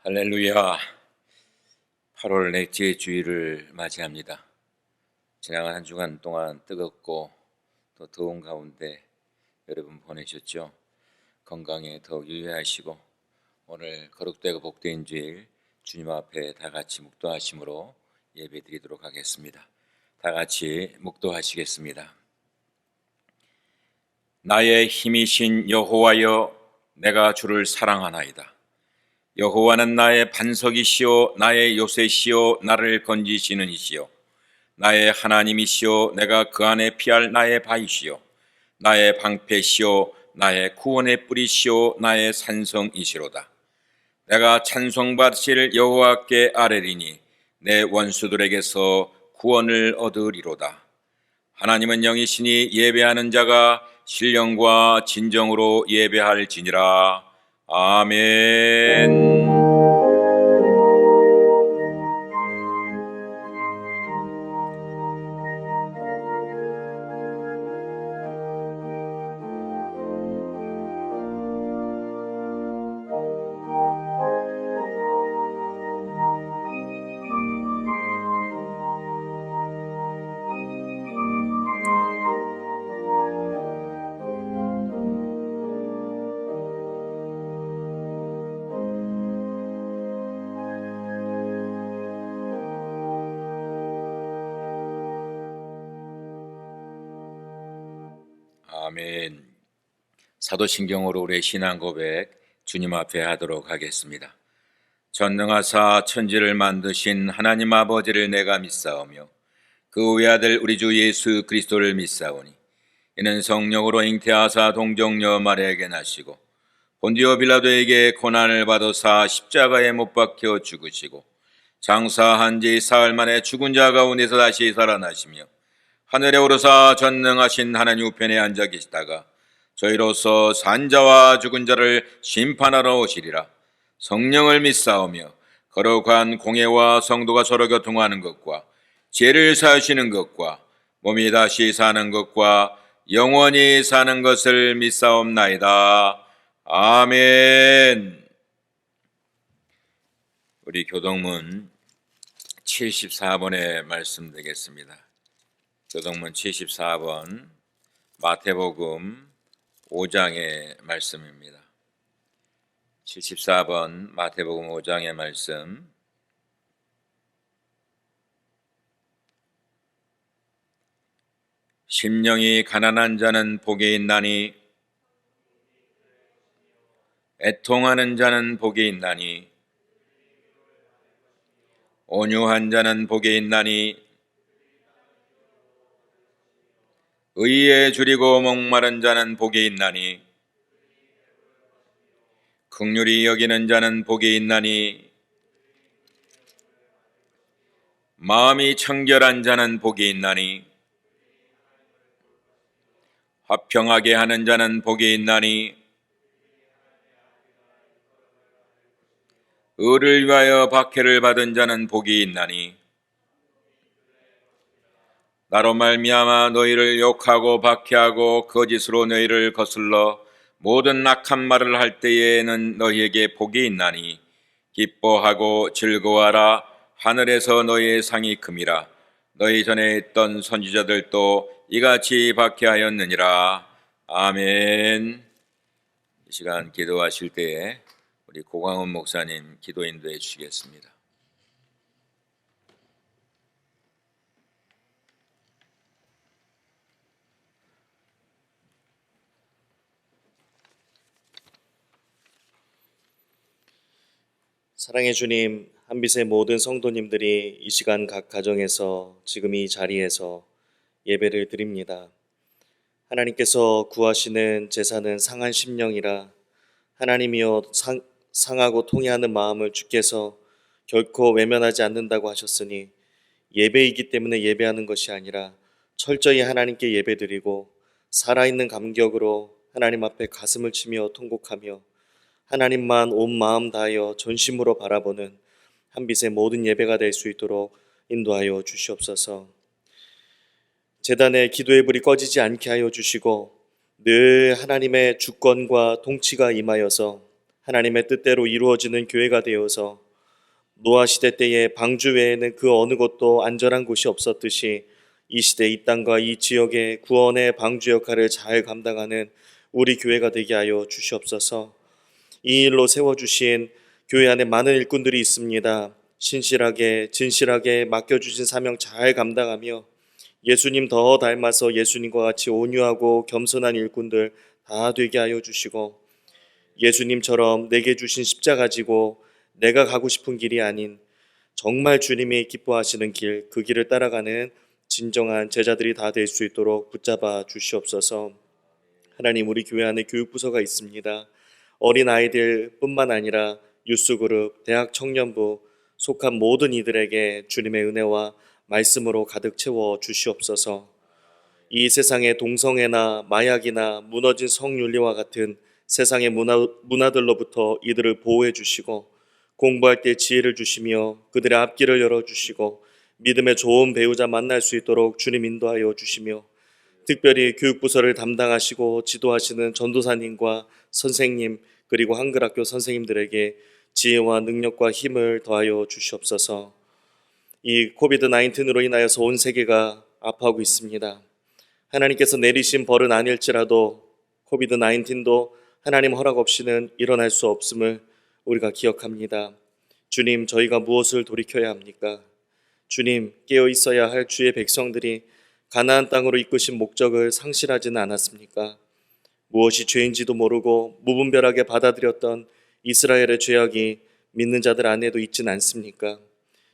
할렐루야. 8월 넷째 주일을 맞이합니다. 지나간 한 주간 동안 뜨겁고 또 더운 가운데 여러분 보내셨죠? 건강에 더욱 유의하시고 오늘 거룩되고 복된 주일 주님 앞에 다 같이 묵도하심으로 예배 드리도록 하겠습니다. 다 같이 묵도하시겠습니다. 나의 힘이신 여호와여, 내가 주를 사랑하나이다. 여호와는 나의 반석이시오, 나의 요새시오, 나를 건지시는 이시오. 나의 하나님이시오, 내가 그 안에 피할 나의 바위시오. 나의 방패시오, 나의 구원의 뿌리시오, 나의 산성이시로다. 내가 찬송받으실 여호와께 아뢰리니 내 원수들에게서 구원을 얻으리로다. 하나님은 영이시니 예배하는 자가 신령과 진정으로 예배할지니라. 아멘. 아멘. 사도신경으로 우리의 신앙 고백 주님 앞에 하도록 하겠습니다. 전능하사 천지를 만드신 하나님 아버지를 내가 믿사오며 그 외아들 우리 주 예수 그리스도를 믿사오니 이는 성령으로 잉태하사 동정녀 마리아에게 나시고 본디오 빌라도에게 고난을 받으사 십자가에 못 박혀 죽으시고 장사한 지 사흘 만에 죽은 자 가운데서 다시 살아나시며 하늘에 오르사 전능하신 하나님 우편에 앉아 계시다가 저희로서 산자와 죽은 자를 심판하러 오시리라. 성령을 믿사오며 거룩한 공예와 성도가 서로 교통하는 것과 죄를 사하시는 것과 몸이 다시 사는 것과 영원히 사는 것을 믿사옵나이다. 아멘. 우리 교동문 74번의 말씀 되겠습니다. 교동문 74번 마태복음 5장의 말씀입니다. 74번 마태복음 5장의 말씀. 심령이 가난한 자는 복이 있나니 애통하는 자는 복이 있나니 온유한 자는 복이 있나니 의에 줄이고 목마른 자는 복이 있나니 긍휼히 여기는 자는 복이 있나니 마음이 청결한 자는 복이 있나니 화평하게 하는 자는 복이 있나니 의를 위하여 박해를 받은 자는 복이 있나니 나로 말미암아 너희를 욕하고 박해하고 거짓으로 너희를 거슬러 모든 악한 말을 할 때에는 너희에게 복이 있나니 기뻐하고 즐거워하라. 하늘에서 너희의 상이 큼이라. 너희 전에 있던 선지자들도 이같이 박해하였느니라. 아멘. 이 시간 기도하실 때에 우리 고광훈 목사님 기도 인도해 주시겠습니다. 사랑의 주님, 한빛의 모든 성도님들이 이 시간 각 가정에서 지금 이 자리에서 예배를 드립니다. 하나님께서 구하시는 제사는 상한 심령이라 하나님이여 상하고 통회하는 마음을 주께서 결코 외면하지 않는다고 하셨으니 예배이기 때문에 예배하는 것이 아니라 철저히 하나님께 예배드리고 살아있는 감격으로 하나님 앞에 가슴을 치며 통곡하며 하나님만 온 마음 다하여 전심으로 바라보는 한빛의 모든 예배가 될 수 있도록 인도하여 주시옵소서. 제단의 기도의 불이 꺼지지 않게 하여 주시고 늘 하나님의 주권과 통치가 임하여서 하나님의 뜻대로 이루어지는 교회가 되어서 노아 시대 때에 방주 외에는 그 어느 곳도 안전한 곳이 없었듯이 이 시대 이 땅과 이 지역의 구원의 방주 역할을 잘 감당하는 우리 교회가 되게 하여 주시옵소서. 이 일로 세워주신 교회 안에 많은 일꾼들이 있습니다. 신실하게 진실하게 맡겨주신 사명 잘 감당하며 예수님 더 닮아서 예수님과 같이 온유하고 겸손한 일꾼들 다 되게 하여 주시고, 예수님처럼 내게 주신 십자가 지고 내가 가고 싶은 길이 아닌 정말 주님이 기뻐하시는 길, 그 길을 따라가는 진정한 제자들이 다 될 수 있도록 붙잡아 주시옵소서. 하나님, 우리 교회 안에 교육부서가 있습니다. 어린 아이들뿐만 아니라 유스그룹, 대학 청년부 속한 모든 이들에게 주님의 은혜와 말씀으로 가득 채워 주시옵소서. 이 세상의 동성애나 마약이나 무너진 성윤리와 같은 세상의 문화들로부터 이들을 보호해 주시고, 공부할 때 지혜를 주시며 그들의 앞길을 열어주시고 믿음의 좋은 배우자 만날 수 있도록 주님 인도하여 주시며, 특별히 교육부서를 담당하시고 지도하시는 전도사님과 선생님 그리고 한글학교 선생님들에게 지혜와 능력과 힘을 더하여 주시옵소서. 이 코비드-19으로 인하여서 온 세계가 아파하고 있습니다. 하나님께서 내리신 벌은 아닐지라도 코비드-19도 하나님 허락 없이는 일어날 수 없음을 우리가 기억합니다. 주님, 저희가 무엇을 돌이켜야 합니까? 주님, 깨어 있어야 할 주의 백성들이 가나안 땅으로 이끄신 목적을 상실하지는 않았습니까? 무엇이 죄인지도 모르고 무분별하게 받아들였던 이스라엘의 죄악이 믿는 자들 안에도 있지는 않습니까?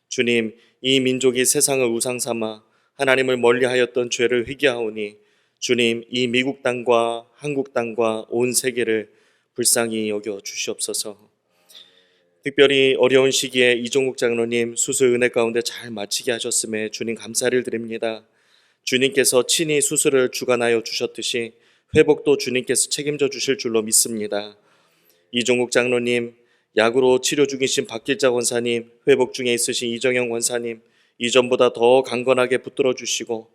주님, 이 민족이 세상을 우상 삼아 하나님을 멀리하였던 죄를 회개하오니 주님, 이 미국 땅과 한국 땅과 온 세계를 불쌍히 여겨 주시옵소서. 특별히 어려운 시기에 이종국 장로님 수술 은혜 가운데 잘 마치게 하셨음에 주님 감사를 드립니다. 주님께서 친히 수술을 주관하여 주셨듯이 회복도 주님께서 책임져 주실 줄로 믿습니다. 이종국 장로님, 약으로 치료 중이신 박길자 권사님, 회복 중에 있으신 이정영 권사님, 이전보다 더 강건하게 붙들어 주시고,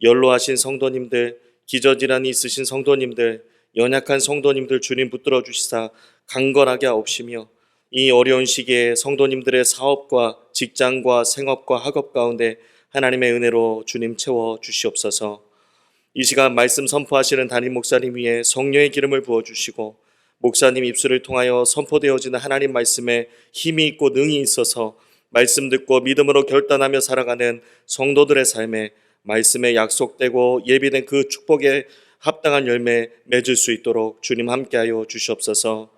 연로하신 성도님들, 기저질환이 있으신 성도님들, 연약한 성도님들 주님 붙들어 주시사 강건하게 하옵시며, 이 어려운 시기에 성도님들의 사업과 직장과 생업과 학업 가운데 하나님의 은혜로 주님 채워 주시옵소서. 이 시간 말씀 선포하시는 담임 목사님 위에 성령의 기름을 부어주시고, 목사님 입술을 통하여 선포되어지는 하나님 말씀에 힘이 있고 능이 있어서 말씀 듣고 믿음으로 결단하며 살아가는 성도들의 삶에 말씀에 약속되고 예비된 그 축복에 합당한 열매 맺을 수 있도록 주님 함께하여 주시옵소서.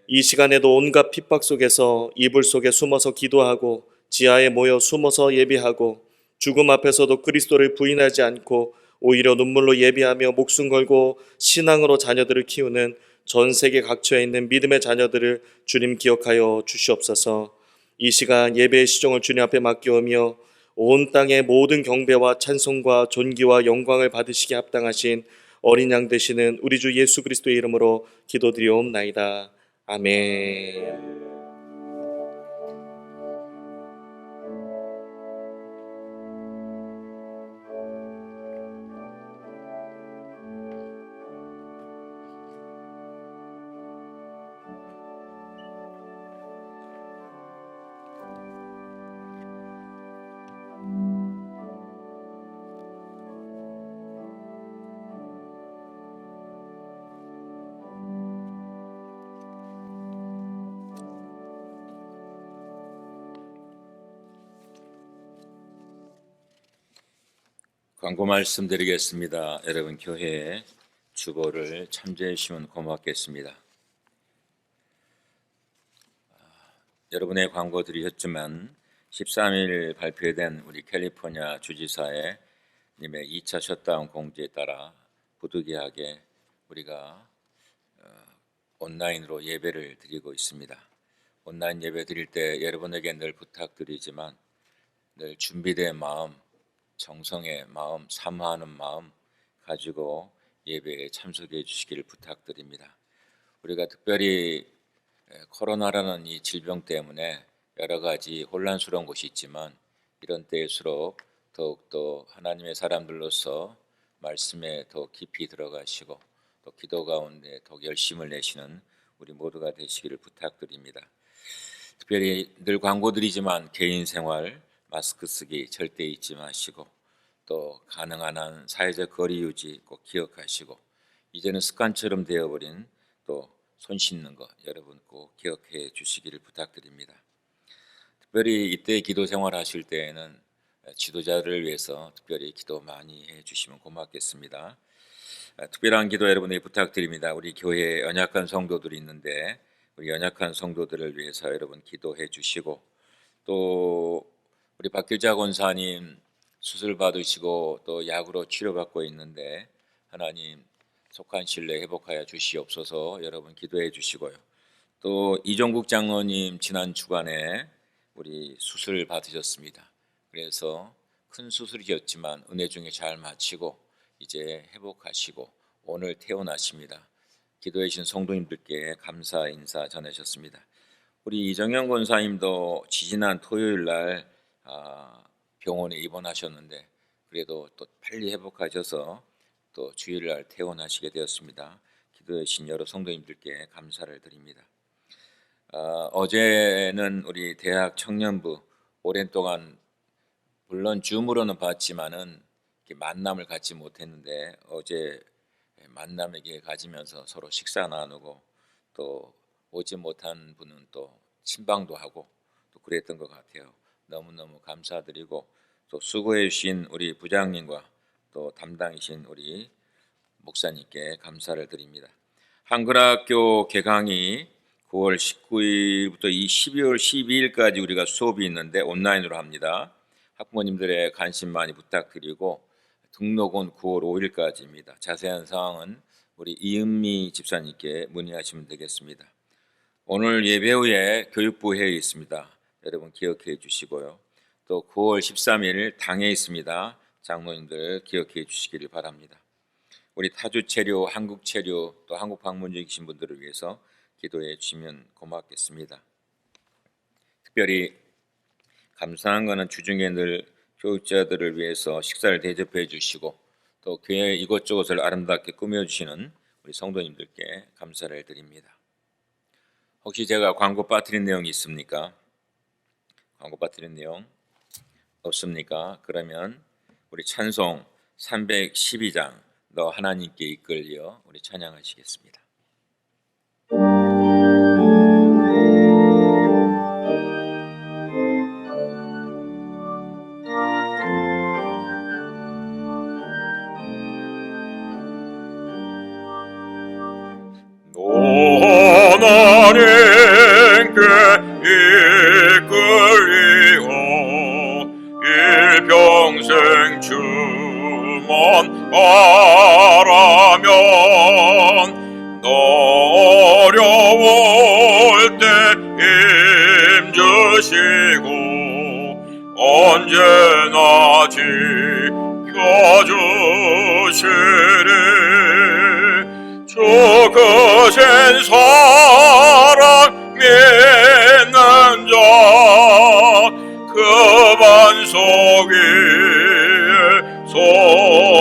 이 시간에도 온갖 핍박 속에서 이불 속에 숨어서 기도하고 지하에 모여 숨어서 예비하고 죽음 앞에서도 그리스도를 부인하지 않고 오히려 눈물로 예비하며 목숨 걸고 신앙으로 자녀들을 키우는 전 세계 각처에 있는 믿음의 자녀들을 주님 기억하여 주시옵소서. 이 시간 예배의 시종을 주님 앞에 맡기오며 온 땅의 모든 경배와 찬송과 존귀와 영광을 받으시기 합당하신 어린 양 되시는 우리 주 예수 그리스도의 이름으로 기도드리옵나이다. 아멘. 광고 말씀드리겠습니다. 여러분 교회에 주보를 참조해 주시면 고맙겠습니다. 여러분의 광고 드리셨지만 13일 발표된 우리 캘리포니아 주지사의 님의 2차 셧다운 공지에 따라 부득이하게 우리가 온라인으로 예배를 드리고 있습니다. 온라인 예배 드릴 때 여러분에게 늘 부탁드리지만 늘 준비된 마음, 정성의 마음, 사모하는 마음 가지고 예배에 참석해 주시기를 부탁드립니다. 우리가 특별히 코로나라는 이 질병 때문에 여러 가지 혼란스러운 것이 있지만 이런 때일수록 더욱더 하나님의 사람들로서 말씀에 더 깊이 들어가시고 또 기도 가운데 더 열심을 내시는 우리 모두가 되시기를 부탁드립니다. 특별히 늘 광고드리지만 개인 생활 마스크 쓰기 절대 잊지 마시고, 또 가능한 한 사회적 거리 유지 꼭 기억하시고, 이제는 습관처럼 되어버린 또 손 씻는 거 여러분 꼭 기억해 주시기를 부탁드립니다. 특별히 이때 기도 생활 하실 때에는 지도자를 위해서 특별히 기도 많이 해 주시면 고맙겠습니다. 특별한 기도 여러분에게 부탁드립니다. 우리 교회에 연약한 성도들이 있는데 우리 연약한 성도들을 위해서 여러분 기도해 주시고, 또 우리 박길자 권사님 수술 받으시고 또 약으로 치료받고 있는데 하나님 속한 신뢰 회복하여 주시옵소서 여러분 기도해 주시고요. 또 이종국 장로님 지난 주간에 우리 수술 받으셨습니다. 그래서 큰 수술이었지만 은혜 중에 잘 마치고 이제 회복하시고 오늘 퇴원하십니다. 기도해 주신 성도님들께 감사 인사 전하셨습니다. 우리 이정현 권사님도 지지난 토요일 날 병원에 입원하셨는데 그래도 또 빨리 회복하셔서 또 주일날 퇴원하시게 되었습니다. 기도해 주신 여러 성도님들께 감사를 드립니다. 어제는 우리 대학 청년부 오랜 동안 물론 줌으로는 봤지만은 만남을 갖지 못했는데 어제 만남의 기회 가지면서 서로 식사 나누고 또 오지 못한 분은 또 친방도 하고 또 그랬던 것 같아요. 너무너무 감사드리고 또 수고해 주신 우리 부장님과 또 담당이신 우리 목사님께 감사를 드립니다. 한글학교 개강이 9월 19일부터 12월 12일까지 우리가 수업이 있는데 온라인으로 합니다. 학부모님들의 관심 많이 부탁드리고 등록은 9월 5일까지입니다. 자세한 사항은 우리 이은미 집사님께 문의하시면 되겠습니다. 오늘 예배 후에 교육부 회의 있습니다. 여러분 기억해 주시고요. 또 9월 13일 당회 있습니다. 장로님들 기억해 주시기를 바랍니다. 우리 타주 체류, 한국 체류 또 한국 방문 중이신 분들을 위해서 기도해 주시면 고맙겠습니다. 특별히 감사한 것은 주중에 늘 교육자들을 위해서 식사를 대접해 주시고 또 교회 이곳저곳을 아름답게 꾸며주시는 우리 성도님들께 감사를 드립니다. 혹시 제가 광고 빠뜨린 내용이 있습니까? 광고 빠뜨린 내용 없습니까? 그러면 우리 찬송 312장 너 하나님께 이끌려 우리 찬양하시겠습니다. 하나님께 이끌리어 일평생 주만 바라면 너 어려울 때 힘주시고 언제나 지켜주시리. 주 크신 사랑 믿는 자 그 반석 위에 서리라네.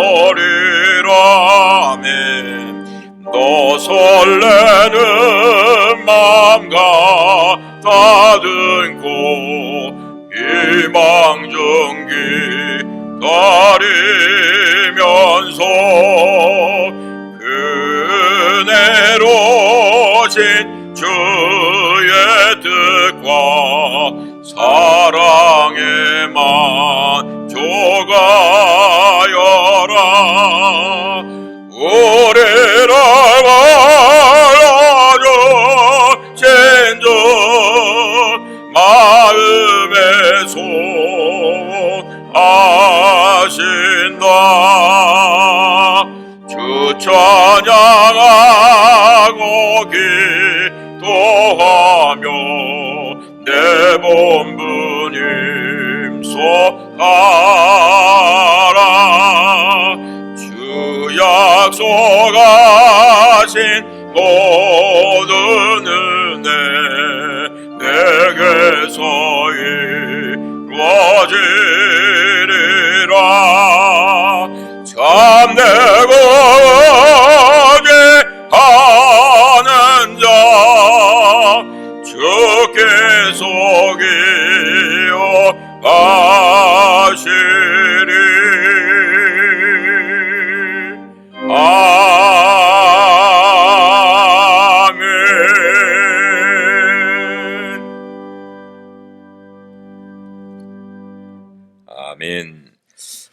너 설레는 마음 가다듬고 희망 중기 다리면서 은혜로 진 주의 뜻과 사랑의 만족하여라. 우리를 알아주신 주 마음에 손하신다. 주 찬양하고 기도하며 내 본분 힘써가라. 주 약속하신 모든 은혜 내게서 이루어지리라. 참되고 하는 자 주께 속이어 가시리. 아멘.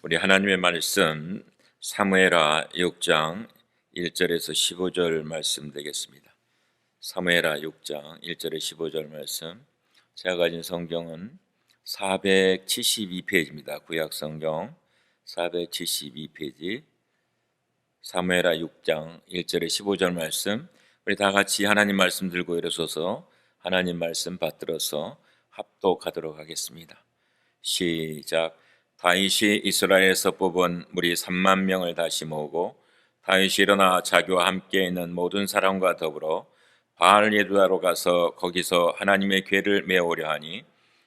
우리 하나님의 말씀 사무엘하 6장 1절에서 15절 말씀 되겠습니다. 사무엘하 6장 1절에 15절 말씀. 제가 가진 성경은 472페이지입니다. 구약 성경 472페이지. 사무엘하 6장 1절에 15절 말씀. 우리 다 같이 하나님 말씀 들고 일어서서 하나님 말씀 받들어서 합독하도록 하겠습니다. 시작. 다윗이 이스라엘에서 뽑은 무리 3만 명을 다시 모으고 다윗이 일어나 자기와 함께 있는 모든 사람과 더불어 바알 예루다로 가서 거기서 하나님의 궤를 메우려 하니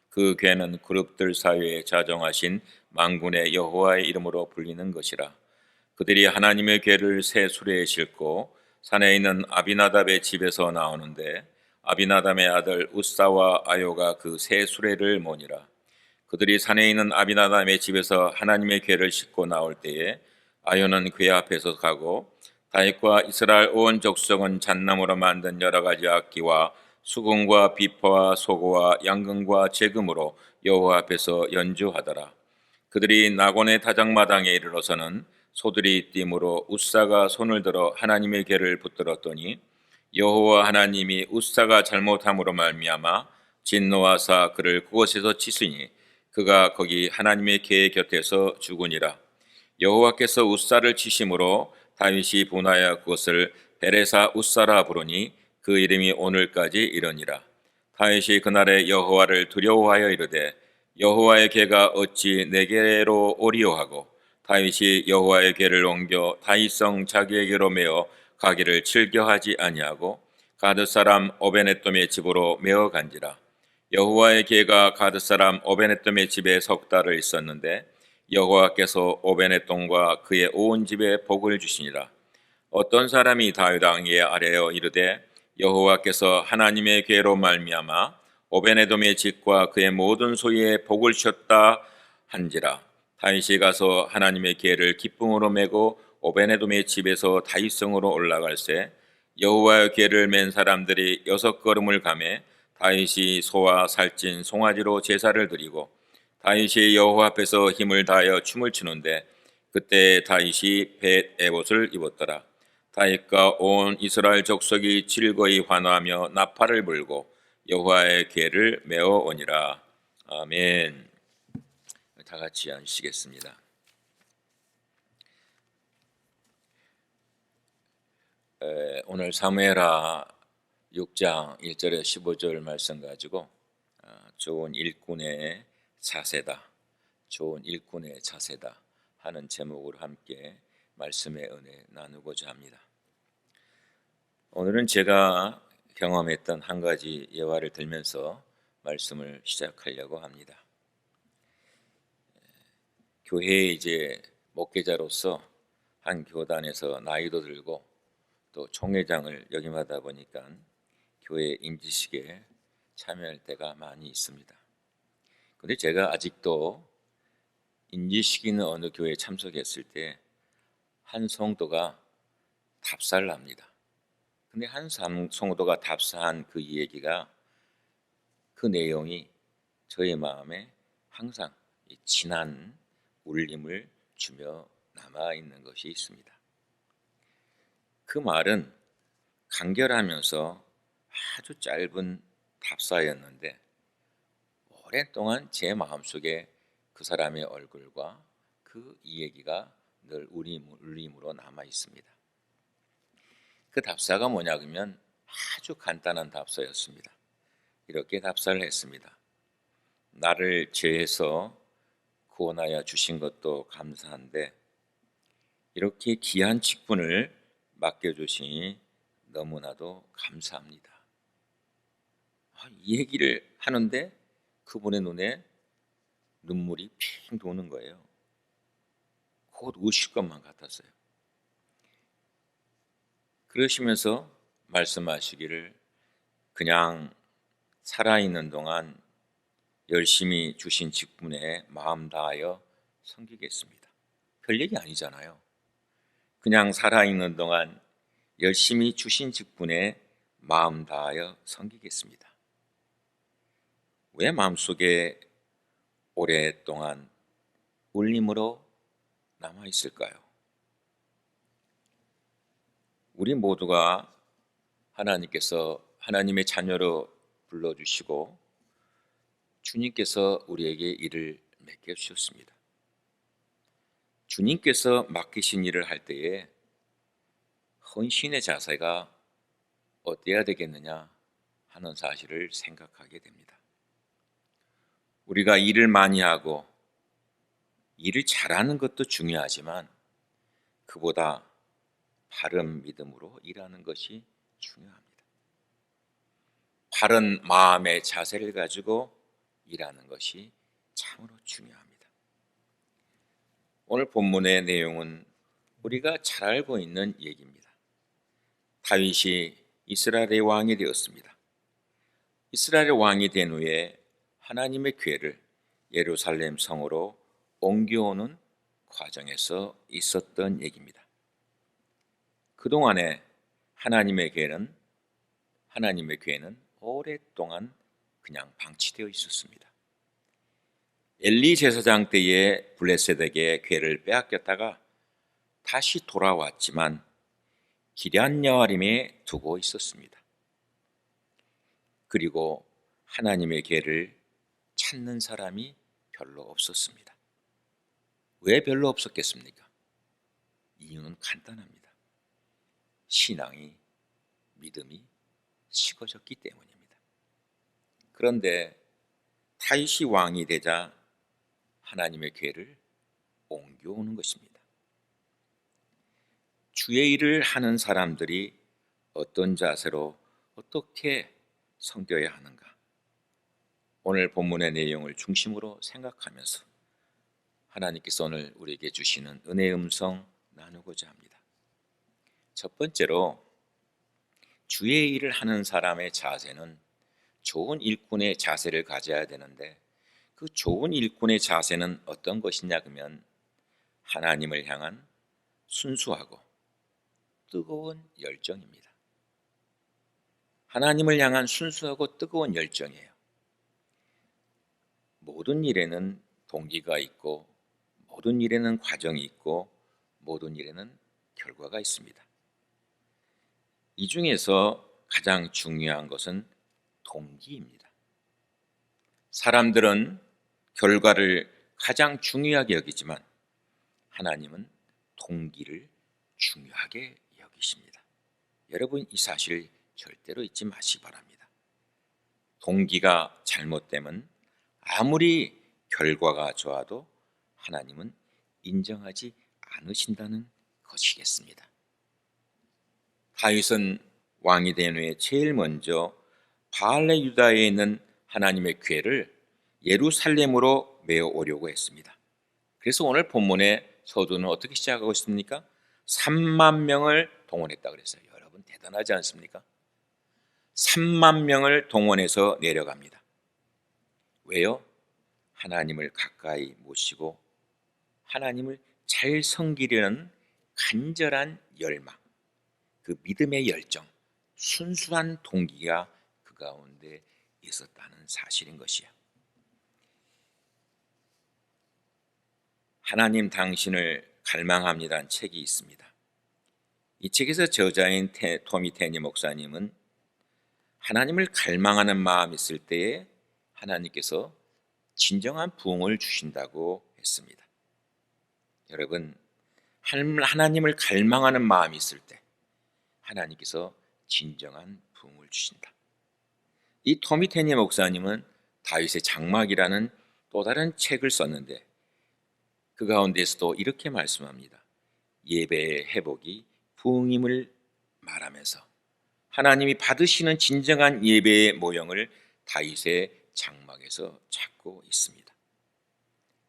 그 궤는 그룹들 사이에 자정하신 만군의 여호와의 이름으로 불리는 것이라. 그들이 하나님의 궤를 새 수레에 싣고 산에 있는 아비나답의 집에서 나오는데 아비나답의 아들 우사와 아요가 그 새 수레를 모니라. 그들이 산에 있는 아비나답의 집에서 하나님의 궤를 싣고 나올 때에 아요는 궤 앞에서 가고 다윗과 이스라엘 온 족속은 잣나무로 만든 여러 가지 악기와 수금과 비파와 소고와 양금과 제금으로 여호와 앞에서 연주하더라. 그들이 나곤의 다장마당에 이르러서는 소들이 띠므로 우사가 손을 들어 하나님의 궤를 붙들었더니 여호와 하나님이 우사가 잘못함으로 말미암아 진노하사 그를 그곳에서 치시니 그가 거기 하나님의 궤 곁에서 죽으니라. 여호와께서 우사를 치심으로 다윗이 분하여 그것을 베레사 우사라 부르니 그 이름이 오늘까지 이르니라. 다윗이 그날에 여호와를 두려워하여 이르되 여호와의 궤가 어찌 내게로 오리오 하고 다윗이 여호와의 궤를 옮겨 다윗성 자기에게로 메어 가기를 즐겨하지 아니하고 가드 사람 오베네돔의 집으로 메어 간지라. 여호와의 궤가 가드 사람 오베네돔의 집에 석 달을 있었는데 여호와께서 오베네돔과 그의 온 집에 복을 주시니라. 어떤 사람이 다윗 왕의 아래여 이르되 여호와께서 하나님의 궤로 말미암아 오베네돔의 집과 그의 모든 소유에 복을 주셨다 한지라. 다윗이 가서 하나님의 궤를 기쁨으로 메고 오베네돔의 집에서 다윗성으로 올라갈새 여호와의 궤를 맨 사람들이 6걸음을 가매 다윗이 소와 살찐 송아지로 제사를 드리고 다윗이 여호와 앞에서 힘을 다하여 춤을 추는데 그때 다윗이 벳 에봇을 입었더라. 다윗과 온 이스라엘 족속이 즐거이 환호하며 나팔을 불고 여호와의 궤를 메어 오니라. 아멘. 다 같이 앉으시겠습니다. 오늘 사무엘하 6장 1절에 15절 말씀 가지고 좋은 일꾼의 자세다, 좋은 일꾼의 자세다 하는 제목으로 함께 말씀의 은혜 나누고자 합니다. 오늘은 제가 경험했던 한 가지 예화를 들면서 말씀을 시작하려고 합니다. 교회에 이제 목회자로서 한 교단에서 나이도 들고 또 총회장을 역임하다 보니까 교회 임지식에 참여할 때가 많이 있습니다. 그런데 제가 아직도 임지식 있는 어느 교회에 참석했을 때 한 성도가 답사를 합니다. 근데 한 성도가 답사한 그 이야기가, 그 내용이 저의 마음에 항상 진한 울림을 주며 남아있는 것이 있습니다. 그 말은 간결하면서 아주 짧은 답사였는데 오랫동안 제 마음속에 그 사람의 얼굴과 그 이야기가 늘 울림으로 남아 있습니다. 그 답사가 뭐냐 그러면 아주 간단한 답사였습니다. 이렇게 답사를 했습니다. 나를 죄에서 구원하여 주신 것도 감사한데 이렇게 귀한 직분을 맡겨주시니 너무나도 감사합니다. 이 얘기를 하는데 그분의 눈에 눈물이 핑 도는 거예요. 곧 우실 것만 같았어요. 그러시면서 말씀하시기를 그냥 살아있는 동안 열심히 주신 직분에 마음 다하여 섬기겠습니다. 별 얘기 아니잖아요. 그냥 살아있는 동안 열심히 주신 직분에 마음 다하여 섬기겠습니다. 왜 마음속에 오랫동안 울림으로 남아 있을까요? 우리 모두가 하나님께서 하나님의 자녀로 불러주시고 주님께서 우리에게 일을 맡겨주셨습니다. 주님께서 맡기신 일을 할 때에 헌신의 자세가 어때야 되겠느냐 하는 사실을 생각하게 됩니다. 우리가 일을 많이 하고 일을 잘하는 것도 중요하지만 그보다 바른 믿음으로 일하는 것이 중요합니다. 바른 마음의 자세를 가지고 일하는 것이 참으로 중요합니다. 오늘 본문의 내용은 우리가 잘 알고 있는 얘기입니다. 다윗이 이스라엘의 왕이 되었습니다. 이스라엘의 왕이 된 후에 하나님의 궤를 예루살렘 성으로 옮겨오는 과정에서 있었던 얘기입니다. 그동안에 하나님의 궤는 오랫동안 그냥 방치되어 있었습니다. 엘리 제사장 때에 블레셋에게 궤를 빼앗겼다가 다시 돌아왔지만 기럇 여아림에 두고 있었습니다. 그리고 하나님의 궤를 찾는 사람이 별로 없었습니다. 왜 별로 없었겠습니까? 이유는 간단합니다. 믿음이 식어졌기 때문입니다. 그런데 다윗이 왕이 되자 하나님의 궤를 옮겨오는 것입니다. 주의 일을 하는 사람들이 어떤 자세로 어떻게 섬겨야 하는가? 오늘 본문의 내용을 중심으로 생각하면서 하나님께서 오늘 우리에게 주시는 은혜의 음성 나누고자 합니다. 첫 번째로 주의 일을 하는 사람의 자세는 좋은 일꾼의 자세를 가져야 되는데 그 좋은 일꾼의 자세는 어떤 것이냐 그러면 하나님을 향한 순수하고 뜨거운 열정입니다. 하나님을 향한 순수하고 뜨거운 열정이에요. 모든 일에는 동기가 있고 모든 일에는 과정이 있고 모든 일에는 결과가 있습니다. 이 중에서 가장 중요한 것은 동기입니다. 사람들은 결과를 가장 중요하게 여기지만 하나님은 동기를 중요하게 여기십니다. 여러분 이 사실 절대로 잊지 마시기 바랍니다. 동기가 잘못되면 아무리 결과가 좋아도 하나님은 인정하지 않으신다는 것이겠습니다. 다윗은 왕이 된 후에 제일 먼저 바알레 유다에 있는 하나님의 궤를 예루살렘으로 메어오려고 했습니다. 그래서 오늘 본문의 서두는 어떻게 시작하고 있습니까? 3만 명을 동원했다 그랬어요. 여러분 대단하지 않습니까? 3만 명을 동원해서 내려갑니다. 왜요? 하나님을 가까이 모시고 하나님을 잘 섬기려는 간절한 열망, 그 믿음의 열정, 순수한 동기가 그 가운데 있었다는 사실인 것이야. 하나님 당신을 갈망합니다는 책이 있습니다. 이 책에서 저자인 토미 테니 목사님은 하나님을 갈망하는 마음이 있을 때에 하나님께서 진정한 부흥을 주신다고 했습니다. 여러분, 하나님을 갈망하는 마음이 있을 때 하나님께서 진정한 부흥을 주신다. 이 토미 테니 목사님은 다윗의 장막이라는 또 다른 책을 썼는데 그 가운데서도 이렇게 말씀합니다. 예배의 회복이 부흥임을 말하면서 하나님이 받으시는 진정한 예배의 모형을 다윗의 장막에서 찾고 있습니다.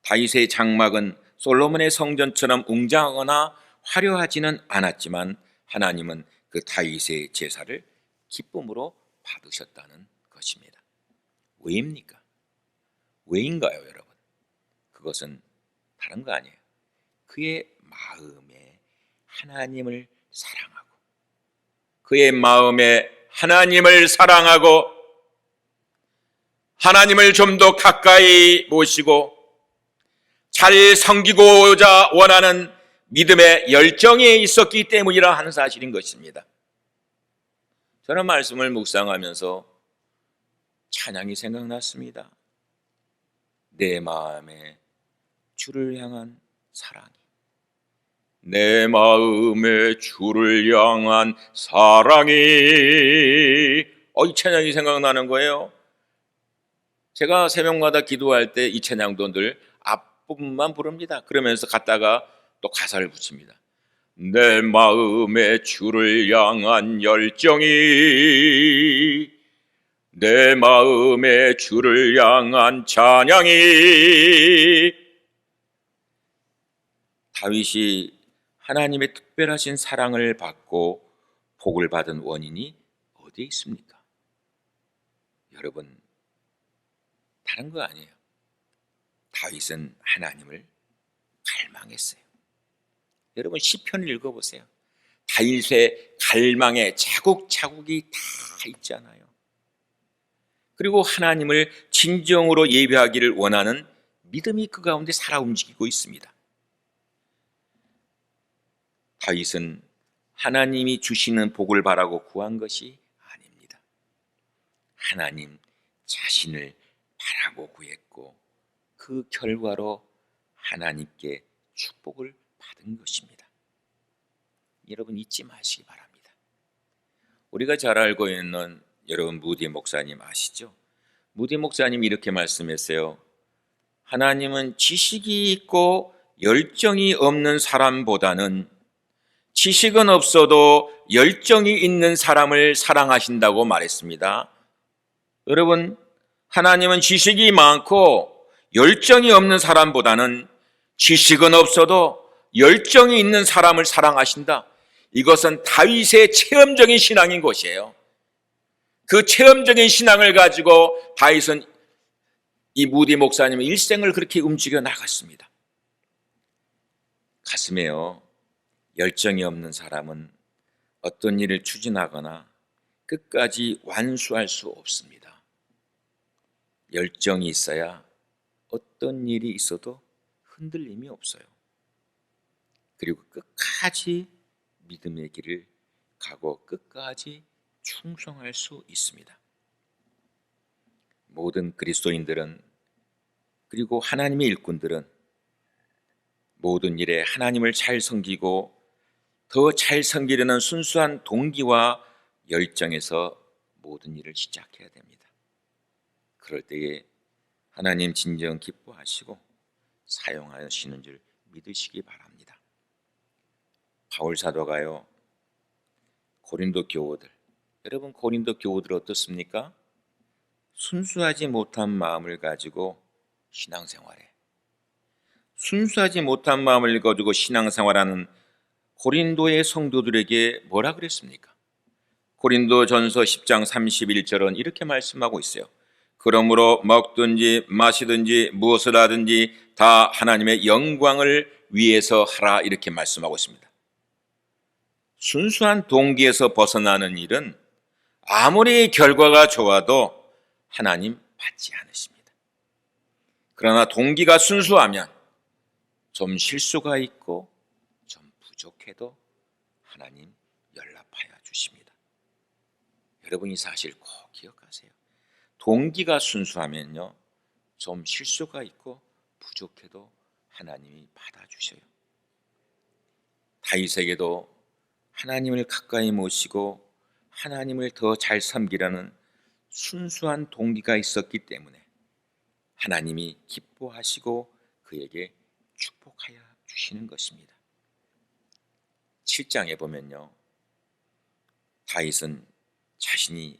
다윗의 장막은 솔로몬의 성전처럼 웅장하거나 화려하지는 않았지만 하나님은 그 다윗의 제사를 기쁨으로 받으셨다는 것입니다. 왜입니까? 왜인가요, 여러분? 그것은 다른 거 아니에요. 그의 마음에 하나님을 사랑하고, 그의 마음에 하나님을 사랑하고 하나님을 좀 더 가까이 모시고 잘 섬기고자 원하는 믿음의 열정이 있었기 때문이라 하는 사실인 것입니다. 저는 말씀을 묵상하면서 찬양이 생각났습니다. 내 마음에 주를 향한 사랑이, 내 마음에 주를 향한 사랑이, 이 찬양이 생각나는 거예요. 제가 새벽마다 기도할 때 이 찬양도 늘 앞부분만 부릅니다. 그러면서 갔다가 또 가사를 붙입니다. 내 마음에 주를 향한 열정이, 내 마음에 주를 향한 찬양이. 다윗이 하나님의 특별하신 사랑을 받고 복을 받은 원인이 어디에 있습니까? 여러분, 다른 거 아니에요. 다윗은 하나님을 갈망했어요. 여러분, 시편을 읽어보세요. 다윗의 갈망의 자국자국이 다 있잖아요. 그리고 하나님을 진정으로 예배하기를 원하는 믿음이 그 가운데 살아 움직이고 있습니다. 다윗은 하나님이 주시는 복을 바라고 구한 것이 아닙니다. 하나님 자신을 바라고 구했고 그 결과로 하나님께 축복을 받은 것입니다. 여러분, 잊지 마시기 바랍니다. 우리가 잘 알고 있는 여러분 무디 목사님 아시죠? 무디 목사님이 이렇게 말씀했어요. 하나님은 지식이 있고 열정이 없는 사람보다는 지식은 없어도 열정이 있는 사람을 사랑하신다고 말했습니다. 여러분, 하나님은 지식이 많고 열정이 없는 사람보다는 지식은 없어도 열정이 있는 사람을 사랑하신다. 이것은 다윗의 체험적인 신앙인 것이에요. 그 체험적인 신앙을 가지고 다윗은 이 무디 목사님의 일생을 그렇게 움직여 나갔습니다. 가슴에요, 열정이 없는 사람은 어떤 일을 추진하거나 끝까지 완수할 수 없습니다. 열정이 있어야 어떤 일이 있어도 흔들림이 없어요. 그리고 끝까지 믿음의 길을 가고 끝까지 충성할 수 있습니다. 모든 그리스도인들은, 그리고 하나님의 일꾼들은 모든 일에 하나님을 잘 섬기고 더 잘 섬기려는 순수한 동기와 열정에서 모든 일을 시작해야 됩니다. 그럴 때에 하나님 진정 기뻐하시고 사용하시는 줄 믿으시기 바랍니다. 바울 사도가요, 고린도 교우들, 여러분 고린도 교우들 어떻습니까? 순수하지 못한 마음을 가지고 신앙생활해. 순수하지 못한 마음을 가지고 신앙생활하는 고린도의 성도들에게 뭐라 그랬습니까? 고린도전서 10장 31절은 이렇게 말씀하고 있어요. 그러므로 먹든지 마시든지 무엇을 하든지 다 하나님의 영광을 위해서 하라, 이렇게 말씀하고 있습니다. 순수한 동기에서 벗어나는 일은 아무리 결과가 좋아도 하나님 받지 않으십니다. 그러나 동기가 순수하면 좀 실수가 있고 좀 부족해도 하나님 연락하여 주십니다. 여러분, 이 사실 꼭 기억하세요. 동기가 순수하면요, 좀 실수가 있고 부족해도 하나님이 받아주셔요. 다윗에게도 하나님을 가까이 모시고 하나님을 더 잘 섬기라는 순수한 동기가 있었기 때문에 하나님이 기뻐하시고 그에게 축복하여 주시는 것입니다. 7장에 보면요, 다윗은 자신이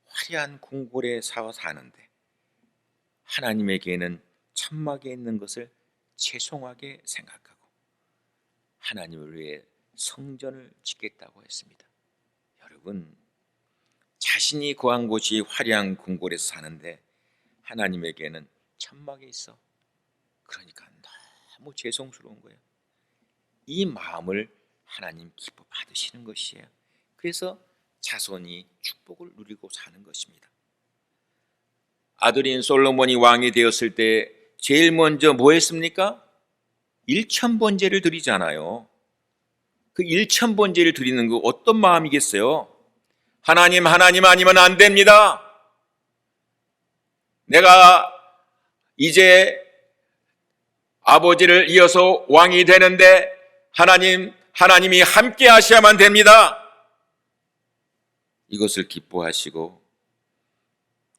화려한 궁궐에 사는데 하나님에게는 천막에 있는 것을 죄송하게 생각하고 하나님을 위해 성전을 짓겠다고 했습니다. 여러분, 자신이 거한 곳이 화려한 궁궐에서 사는데 하나님에게는 천막에 있어. 그러니까 너무 죄송스러운 거예요. 이 마음을 하나님 기뻐 받으시는 것이에요. 그래서 자손이 축복을 누리고 사는 것입니다. 아들인 솔로몬이 왕이 되었을 때 제일 먼저 뭐 했습니까? 일천번제를 드리잖아요. 그 일천번제를 드리는 거 어떤 마음이겠어요? 하나님 아니면 안 됩니다. 내가 이제 아버지를 이어서 왕이 되는데 하나님이 함께 하셔야만 됩니다. 이것을 기뻐하시고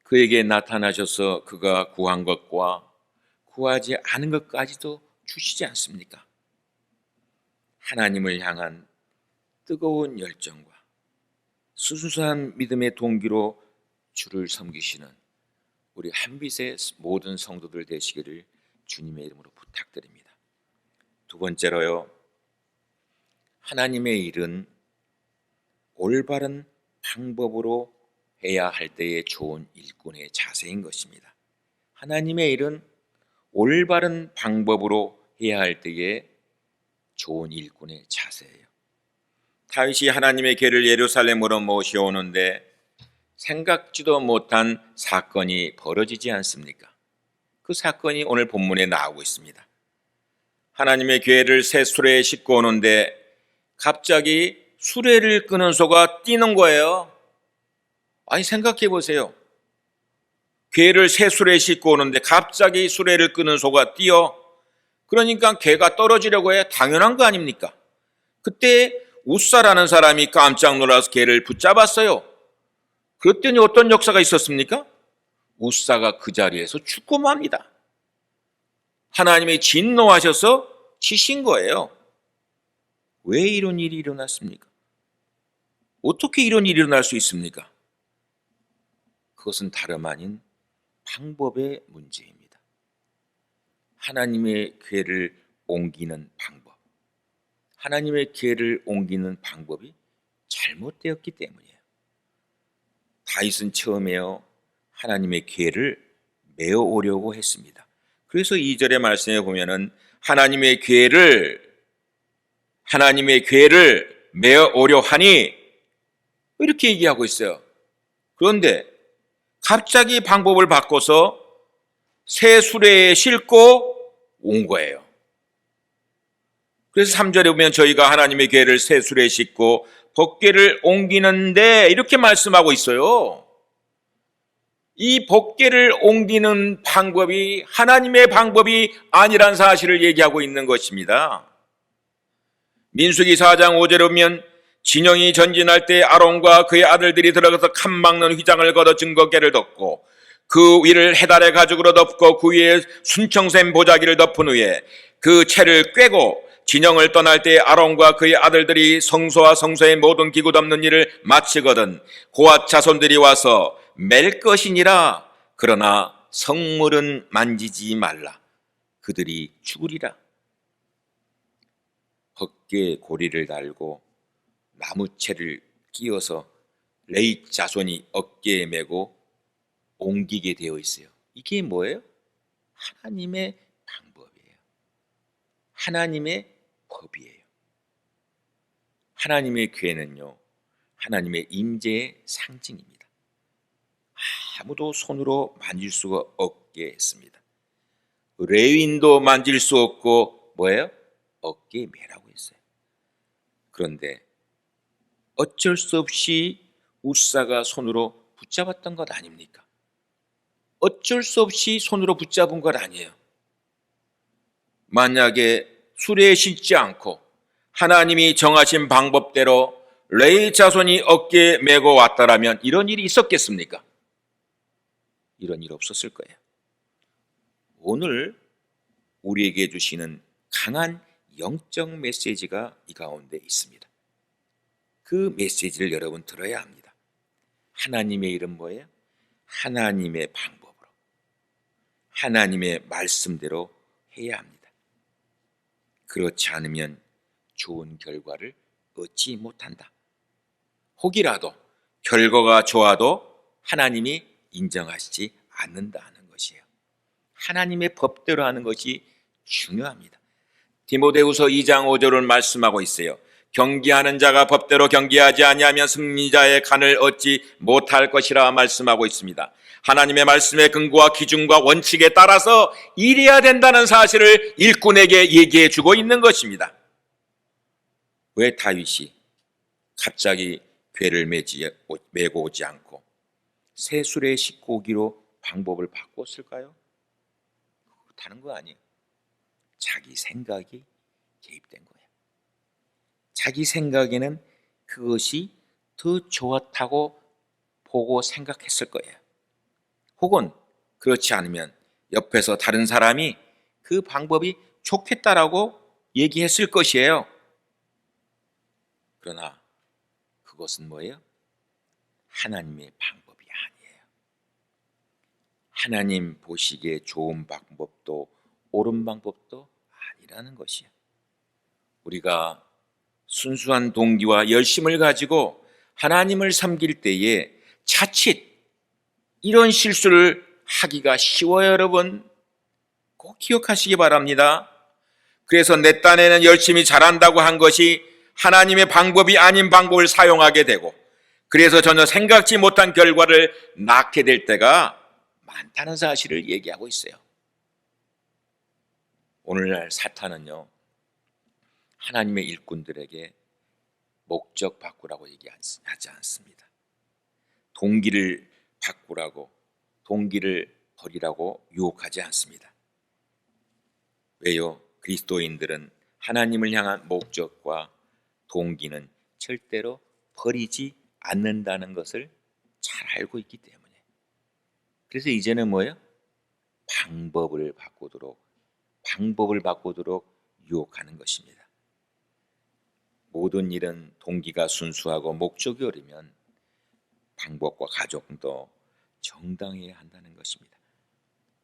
그에게 나타나셔서 그가 구한 것과 구하지 않은 것까지도 주시지 않습니까? 하나님을 향한 뜨거운 열정과 순수한 믿음의 동기로 주를 섬기시는 우리 한빛의 모든 성도들 되시기를 주님의 이름으로 부탁드립니다. 두 번째로요, 하나님의 일은 올바른 방법으로 해야 할 때의 좋은 일꾼의 자세인 것입니다. 하나님의 일은 올바른 방법으로 해야 할 때의 좋은 일꾼의 자세예요. 다윗이 하나님의 궤를 예루살렘으로 모셔오는데 생각지도 못한 사건이 벌어지지 않습니까? 그 사건이 오늘 본문에 나오고 있습니다. 하나님의 궤를 새 수레에 싣고 오는데 갑자기 수레를 끄는 소가 뛰는 거예요. 아니, 생각해 보세요. 궤를 새 수레에 싣고 오는데 갑자기 수레를 끄는 소가 뛰어. 그러니까 궤가 떨어지려고 해. 당연한 거 아닙니까? 그때 우사라는 사람이 깜짝 놀라서 궤를 붙잡았어요. 그랬더니 어떤 역사가 있었습니까? 우사가 그 자리에서 죽고 맙니다. 하나님이 진노하셔서 치신 거예요. 왜 이런 일이 일어났습니까? 어떻게 이런 일이 일어날 수 있습니까? 그것은 다름 아닌 방법의 문제입니다. 하나님의 궤를 옮기는 방법, 하나님의 궤를 옮기는 방법이 잘못되었기 때문이에요. 다윗은 처음에요, 하나님의 궤를 메어오려고 했습니다. 그래서 2절의 말씀에 보면은 하나님의 궤를 메어오려 하니 이렇게 얘기하고 있어요. 그런데 갑자기 방법을 바꿔서 새 수레에 싣고 온 거예요. 그래서 3절에 보면 저희가 하나님의 궤를 새 수레에 싣고 법궤를 옮기는데 이렇게 말씀하고 있어요. 이 법궤를 옮기는 방법이 하나님의 방법이 아니란 사실을 얘기하고 있는 것입니다. 민수기 4장 5절에 보면 진영이 전진할 때 아론과 그의 아들들이 들어가서 칸 막는 휘장을 걷어 증거궤를 덮고 그 위를 해달의 가죽으로 덮고 그 위에 순청샘 보자기를 덮은 후에 그 채를 꿰고 진영을 떠날 때 아론과 그의 아들들이 성소와 성소의 모든 기구 덮는 일을 마치거든 고앗 자손들이 와서 맬 것이니라. 그러나 성물은 만지지 말라. 그들이 죽으리라. 헛개 고리를 달고 나무채를 끼워서 레위 자손이 어깨에 메고 옮기게 되어 있어요. 이게 뭐예요? 하나님의 방법이에요. 하나님의 법이에요. 하나님의 궤는요, 하나님의 임재의 상징입니다. 아무도 손으로 만질 수가 없게 했습니다. 레위인도 만질 수 없고 뭐예요? 어깨에 매라고 했어요. 그런데 어쩔 수 없이 우사가 손으로 붙잡았던 것 아닙니까? 어쩔 수 없이 손으로 붙잡은 것 아니에요. 만약에 수레에 싣지 않고 하나님이 정하신 방법대로 레위 자손이 어깨에 메고 왔다라면 이런 일이 있었겠습니까? 이런 일 없었을 거예요. 오늘 우리에게 주시는 강한 영적 메시지가 이 가운데 있습니다. 그 메시지를 여러분 들어야 합니다. 하나님의 일은 뭐예요? 하나님의 방법으로, 하나님의 말씀대로 해야 합니다. 그렇지 않으면 좋은 결과를 얻지 못한다. 혹이라도 결과가 좋아도 하나님이 인정하시지 않는다는 것입니다. 것이에요. 하나님의 법대로 하는 것이 중요합니다. 디모데후서 2장 5절을 말씀하고 있어요. 경계하는 자가 법대로 경계하지 아니하면 승리자의 간을 얻지 못할 것이라 말씀하고 있습니다. 하나님의 말씀의 근거와 기준과 원칙에 따라서 일해야 된다는 사실을 일꾼에게 얘기해 주고 있는 것입니다. 왜 다윗이 갑자기 궤를 메고 오지 않고 새 수레에 싣고 오기로 방법을 바꿨을까요? 다른 거 아니에요. 자기 생각이 개입된 거예요. 자기 생각에는 그것이 더 좋았다고 보고 생각했을 거예요. 혹은 그렇지 않으면 옆에서 다른 사람이 그 방법이 좋겠다라고 얘기했을 것이에요. 그러나 그것은 뭐예요? 하나님의 방법이 아니에요. 하나님 보시기에 좋은 방법도 옳은 방법도 아니라는 것이에요. 우리가 순수한 동기와 열심을 가지고 하나님을 섬길 때에 자칫 이런 실수를 하기가 쉬워요. 여러분 꼭 기억하시기 바랍니다. 그래서 내 딴에는 열심히 잘한다고 한 것이 하나님의 방법이 아닌 방법을 사용하게 되고, 그래서 전혀 생각지 못한 결과를 낳게 될 때가 많다는 사실을 얘기하고 있어요. 오늘날 사탄은요, 하나님의 일꾼들에게 목적 바꾸라고 얘기하지 않습니다. 동기를 바꾸라고, 동기를 버리라고 유혹하지 않습니다. 왜요? 그리스도인들은 하나님을 향한 목적과 동기는 절대로 버리지 않는다는 것을 잘 알고 있기 때문에. 그래서 이제는 뭐예요? 방법을 바꾸도록 유혹하는 것입니다. 모든 일은 동기가 순수하고 목적이 옳으면 방법과 과정도 정당해야 한다는 것입니다.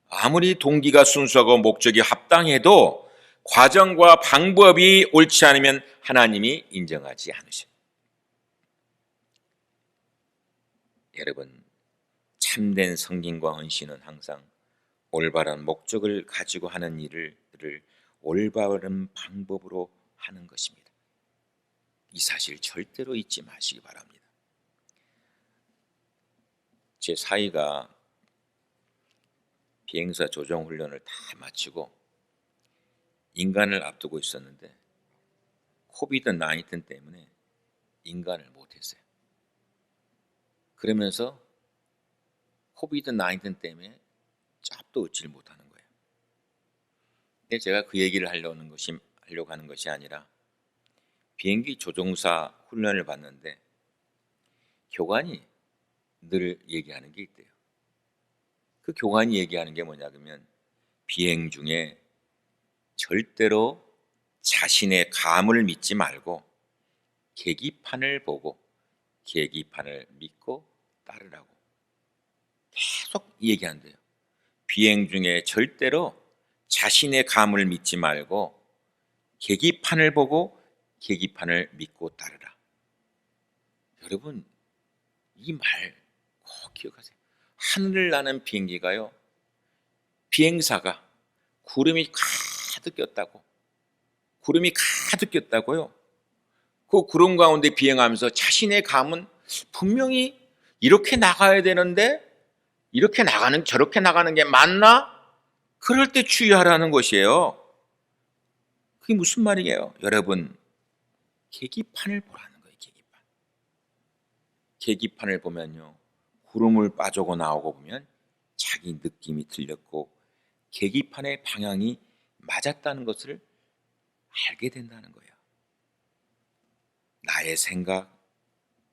아무리 동기가 순수하고 목적이 합당해도 과정과 방법이 옳지 않으면 하나님이 인정하지 않으십니다. 여러분, 참된 성김과 헌신은 항상 올바른 목적을 가지고 하는 일을 올바른 방법으로 하는 것입니다. 이 사실 절대로 잊지 마시기 바랍니다. 제 사위가 비행사 조종 훈련을 다 마치고 인간을 앞두고 있었는데 코비드-19 때문에 인간을 못했어요. 그러면서 코비드-19 때문에 짭도 얻지를 못하는 거예요. 근데 제가 그 얘기를 하려고 하는 것이 아니라, 비행기 조종사 훈련을 받는데 교관이 늘 얘기하는 게 있대요. 그 교관이 얘기하는 게 뭐냐 그러면, 비행 중에 절대로 자신의 감을 믿지 말고 계기판을 보고 계기판을 믿고 따르라고 계속 얘기한대요. 비행 중에 절대로 자신의 감을 믿지 말고 계기판을 보고 계기판을 믿고 따르라. 여러분, 이 말 꼭 기억하세요. 하늘을 나는 비행기가요, 비행사가 구름이 가득 꼈다고요. 그 구름 가운데 비행하면서 자신의 감은 분명히 이렇게 나가야 되는데 저렇게 나가는 게 맞나? 그럴 때 주의하라는 것이에요. 그게 무슨 말이에요? 여러분, 계기판을 보라는 거예요. 계기판을 보면요, 구름을 빠져고 나오고 보면 자기 느낌이 틀렸고 계기판의 방향이 맞았다는 것을 알게 된다는 거예요. 나의 생각,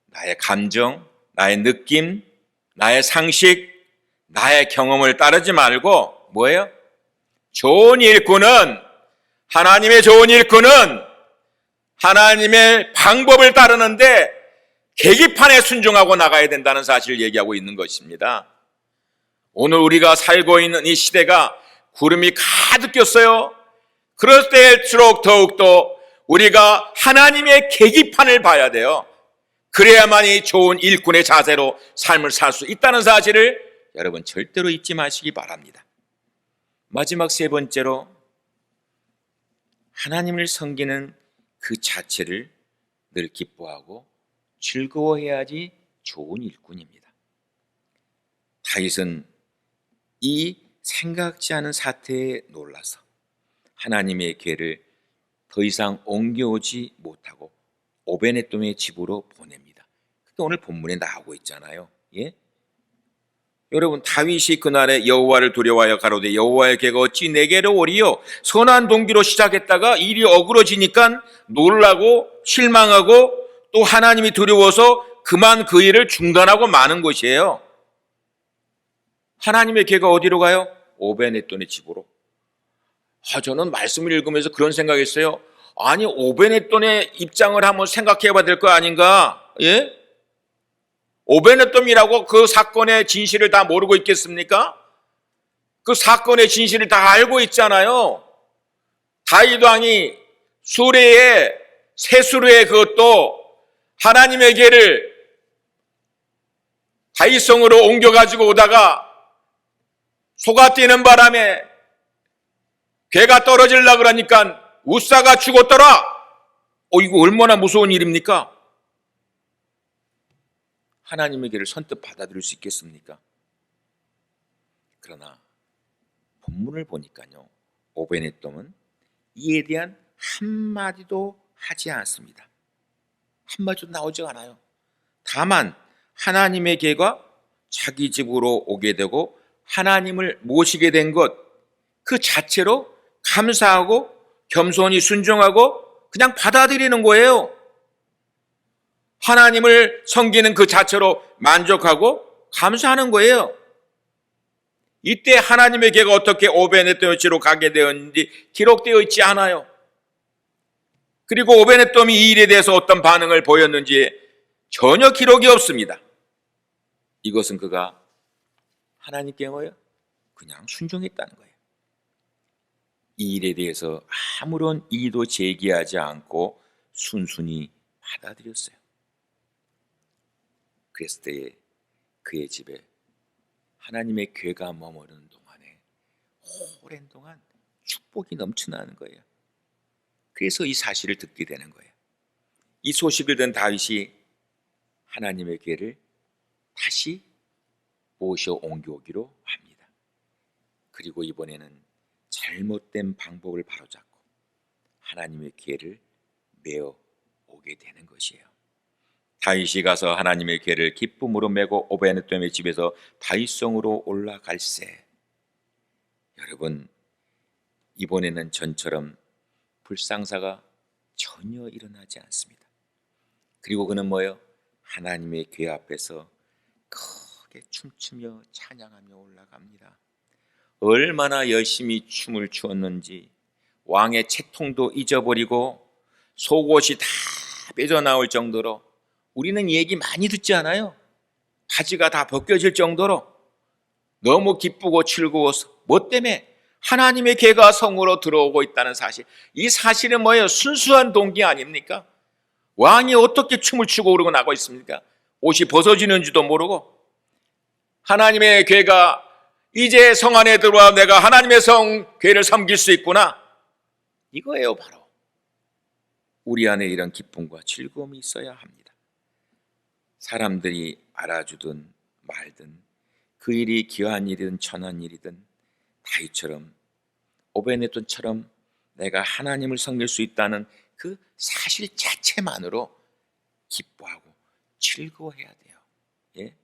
나의 감정, 나의 느낌, 나의 상식, 나의 경험을 따르지 말고 뭐예요? 하나님의 좋은 일꾼은 하나님의 방법을 따르는데 계기판에 순종하고 나가야 된다는 사실을 얘기하고 있는 것입니다. 오늘 우리가 살고 있는 이 시대가 구름이 가득 꼈어요. 그럴 때일수록 더욱더 우리가 하나님의 계기판을 봐야 돼요. 그래야만이 좋은 일꾼의 자세로 삶을 살 수 있다는 사실을 여러분 절대로 잊지 마시기 바랍니다. 마지막 세 번째로 하나님을 섬기는 그 자체를 늘 기뻐하고 즐거워해야지 좋은 일꾼입니다. 다윗은 이 생각지 않은 사태에 놀라서 하나님의 궤를 더 이상 옮겨오지 못하고 오베네돔의 집으로 보냅니다. 그게 오늘 본문에 나오고 있잖아요. 예? 여러분, 다윗이 그날에 여호와를 두려워하여 가로되 여호와의 궤가 어찌 내게로 오리요? 선한 동기로 시작했다가 일이 어그러지니까 놀라고 실망하고 또 하나님이 두려워서 그만 그 일을 중단하고 마는 것이에요. 하나님의 궤가 어디로 가요? 오베네돔의 집으로. 저는 말씀을 읽으면서 그런 생각했어요. 아니, 오베네돔의 입장을 한번 생각해 봐야 될 거 아닌가? 예? 오베네돔이라고 그 사건의 진실을 다 모르고 있겠습니까? 그 사건의 진실을 다 알고 있잖아요. 다윗 왕이 수레에 새수레에 그것도 하나님의 궤를 다윗성으로 옮겨가지고 오다가 소가 뛰는 바람에 궤가 떨어지려고 그러니까 우사가 죽었더라. 이거 얼마나 무서운 일입니까? 하나님의 궤를 선뜻 받아들일 수 있겠습니까? 그러나 본문을 보니까요, 오베네돔은 이에 대한 한마디도 하지 않습니다. 한마디도 나오지 않아요. 다만 하나님의 궤가 자기 집으로 오게 되고 하나님을 모시게 된 것 그 자체로 감사하고 겸손히 순종하고 그냥 받아들이는 거예요. 하나님을 섬기는 그 자체로 만족하고 감사하는 거예요. 이때 하나님의 궤가 어떻게 오베네돔의 집으로 가게 되었는지 기록되어 있지 않아요. 그리고 오베네돔이 이 일에 대해서 어떤 반응을 보였는지 전혀 기록이 없습니다. 이것은 그가 하나님께 뭐예요? 그냥 순종했다는 거예요. 이 일에 대해서 아무런 이의도 제기하지 않고 순순히 받아들였어요. 그랬을 때에 그의 집에 하나님의 궤가 머무르는 동안에 오랜 동안 축복이 넘쳐나는 거예요. 그래서 이 사실을 듣게 되는 거예요. 이 소식을 든 다윗이 하나님의 궤를 다시 모셔 옮겨오기로 합니다. 그리고 이번에는 잘못된 방법을 바로잡고 하나님의 궤를 메어 오게 되는 것이에요. 다윗이 가서 하나님의 궤를 기쁨으로 메고 오베네돔의 집에서 다윗성으로 올라갈새, 여러분, 이번에는 전처럼 불상사가 전혀 일어나지 않습니다. 그리고 그는 뭐예요? 하나님의 궤 앞에서 크게 춤추며 찬양하며 올라갑니다. 얼마나 열심히 춤을 추었는지 왕의 채통도 잊어버리고 속옷이 다 삐져나올 정도로, 우리는 얘기 많이 듣지 않아요? 바지가 다 벗겨질 정도로 너무 기쁘고 즐거워서. 뭐 때문에? 하나님의 궤가 성으로 들어오고 있다는 사실. 이 사실은 뭐예요? 순수한 동기 아닙니까? 왕이 어떻게 춤을 추고 오르고 나고 있습니까? 옷이 벗어지는지도 모르고. 하나님의 궤가 이제 성 안에 들어와 내가 하나님의 성 궤를 섬길 수 있구나. 이거예요, 바로. 우리 안에 이런 기쁨과 즐거움이 있어야 합니다. 사람들이 알아주든 말든, 그 일이 귀한 일이든 천한 일이든 다윗처럼 오베네돔처럼 내가 하나님을 섬길 수 있다는 그 사실 자체만으로 기뻐하고 즐거워해야 돼요. 예?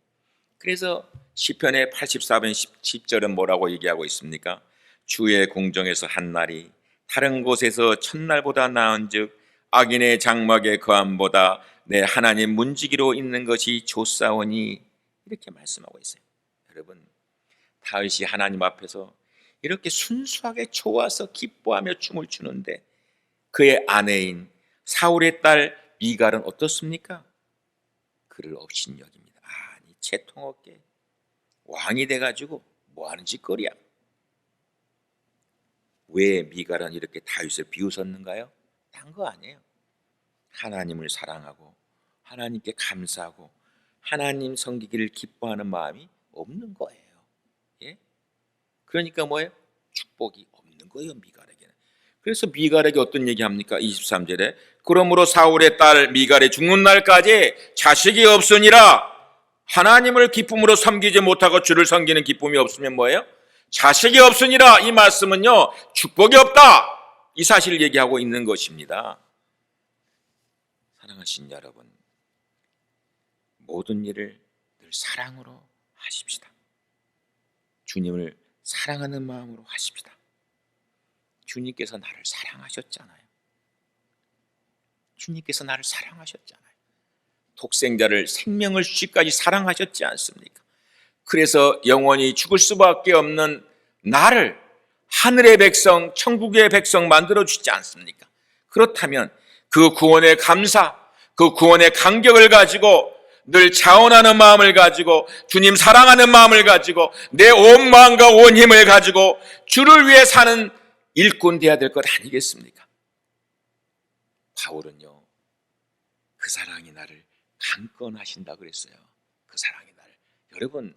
그래서 시편의 84편 10절은 뭐라고 얘기하고 있습니까? 주의 궁정에서 한 날이 다른 곳에서 첫날보다 나은즉 악인의 장막에 거함보다 내 하나님 문지기로 있는 것이 좋사오니, 이렇게 말씀하고 있어요. 여러분, 다윗이 하나님 앞에서 이렇게 순수하게 좋아서 기뻐하며 춤을 추는데 그의 아내인 사울의 딸 미갈은 어떻습니까? 그를 업신여깁니다. 아니, 채통 없게 왕이 돼가지고 뭐하는 짓거리야? 왜 미갈은 이렇게 다윗을 비웃었는가요? 딴 거 아니에요. 하나님을 사랑하고 하나님께 감사하고 하나님 섬기기를 기뻐하는 마음이 없는 거예요. 예? 그러니까 뭐예요? 축복이 없는 거예요, 미갈에게는. 그래서 미갈에게 어떤 얘기합니까? 23절에 그러므로 사울의 딸 미갈이 죽는 날까지 자식이 없으니라. 하나님을 기쁨으로 섬기지 못하고 주를 섬기는 기쁨이 없으면 뭐예요? 자식이 없으니라. 이 말씀은요, 축복이 없다, 이 사실을 얘기하고 있는 것입니다. 사랑하신 여러분, 모든 일을 늘 사랑으로 하십시다. 주님을 사랑하는 마음으로 하십시다. 주님께서 나를 사랑하셨잖아요. 주님께서 나를 사랑하셨잖아요. 독생자를 생명을 주시기까지 사랑하셨지 않습니까? 그래서 영원히 죽을 수밖에 없는 나를 하늘의 백성, 천국의 백성 만들어 주시지 않습니까? 그렇다면 그 구원의 감사, 그 구원의 감격을 가지고 늘 자원하는 마음을 가지고 주님 사랑하는 마음을 가지고 내 온 마음과 온 힘을 가지고 주를 위해 사는 일꾼 되어야 될 것 아니겠습니까? 바울은요, 그 사랑이 나를 강건하신다 그랬어요. 그 사랑이 나를. 여러분,